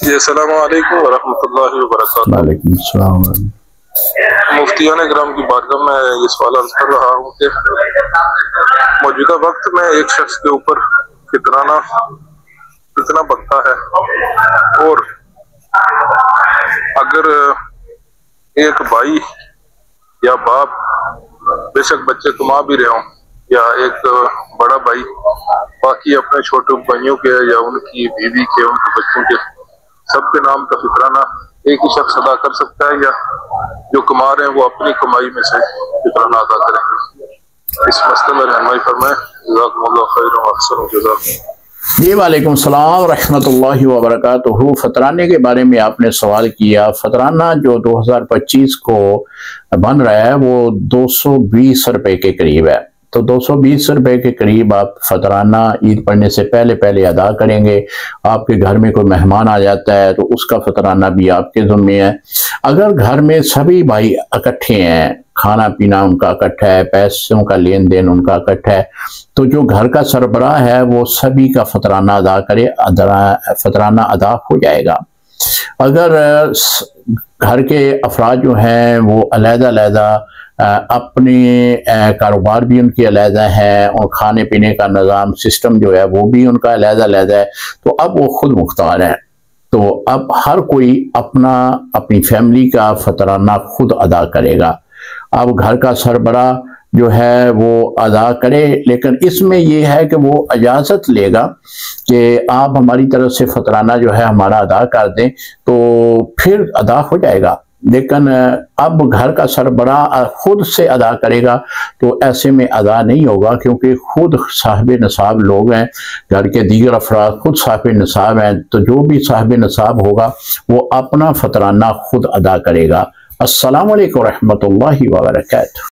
جی السلام علیکم ورحمۃ اللہ وبرکاتہ۔ وعلیکم السلام۔ مفتیان کرام کی بارگاہ میں یہ سوال عرض کر رہا ہوں کہ موجودہ وقت میں ایک شخص کے اوپر فطرانہ فتنہ بنتا ہے، اور اگر ایک بھائی یا باپ، بے شک بچے کما بھی رہے ہوں، یا ایک بڑا بھائی باقی اپنے چھوٹے بھائیوں کے یا ان کی بیوی کے، ان کے بچوں کے، سب کے نام کا فطرانہ ایک ہی شخص ادا کر سکتا ہے، یا جو کما رہے ہیں وہ اپنی کمائی میں سے فطرانہ ادا کریں گے؟ اس مسئلے میں رہنمائی فرمائیں، جزاکم اللہ خیر و احسن الجزاء۔ جی وعلیکم السلام ورحمۃ اللہ وبرکاتہ۔ فطرانے کے بارے میں آپ نے سوال کیا۔ فطرانہ جو 2025 کو بن رہا ہے وہ 220 روپے کے قریب ہے، تو 220 روپے کے قریب آپ فطرانہ عید پڑھنے سے پہلے ادا کریں گے۔ آپ کے گھر میں کوئی مہمان آ جاتا ہے تو اس کا فطرانہ بھی آپ کے ذمے ہے۔ اگر گھر میں سبھی بھائی اکٹھے ہیں، کھانا پینا ان کا اکٹھا ہے، پیسوں کا لین دین ان کا اکٹھا ہے، تو جو گھر کا سربراہ ہے وہ سبھی کا فطرانہ ادا کرے، فطرانہ ادا ہو جائے گا۔ اگر گھر کے افراد جو ہیں وہ علیحدہ اپنے کاروبار بھی ان کی علیحدہ ہے، اور کھانے پینے کا نظام سسٹم جو ہے وہ بھی ان کا علیحدہ ہے، تو اب وہ خود مختار ہیں۔ تو اب ہر کوئی اپنی فیملی کا فطرانہ خود ادا کرے گا۔ اب گھر کا سربراہ جو ہے وہ ادا کرے، لیکن اس میں یہ ہے کہ وہ اجازت لے گا کہ آپ ہماری طرف سے فطرانہ جو ہے ہمارا ادا کر دیں، تو پھر ادا ہو جائے گا۔ لیکن اب گھر کا سربراہ خود سے ادا کرے گا تو ایسے میں ادا نہیں ہوگا، کیونکہ خود صاحب نصاب لوگ ہیں، گھر کے دیگر افراد خود صاحب نصاب ہیں، تو جو بھی صاحب نصاب ہوگا وہ اپنا فطرانہ خود ادا کرے گا۔ السلام علیکم ورحمۃ اللہ وبرکاتہ۔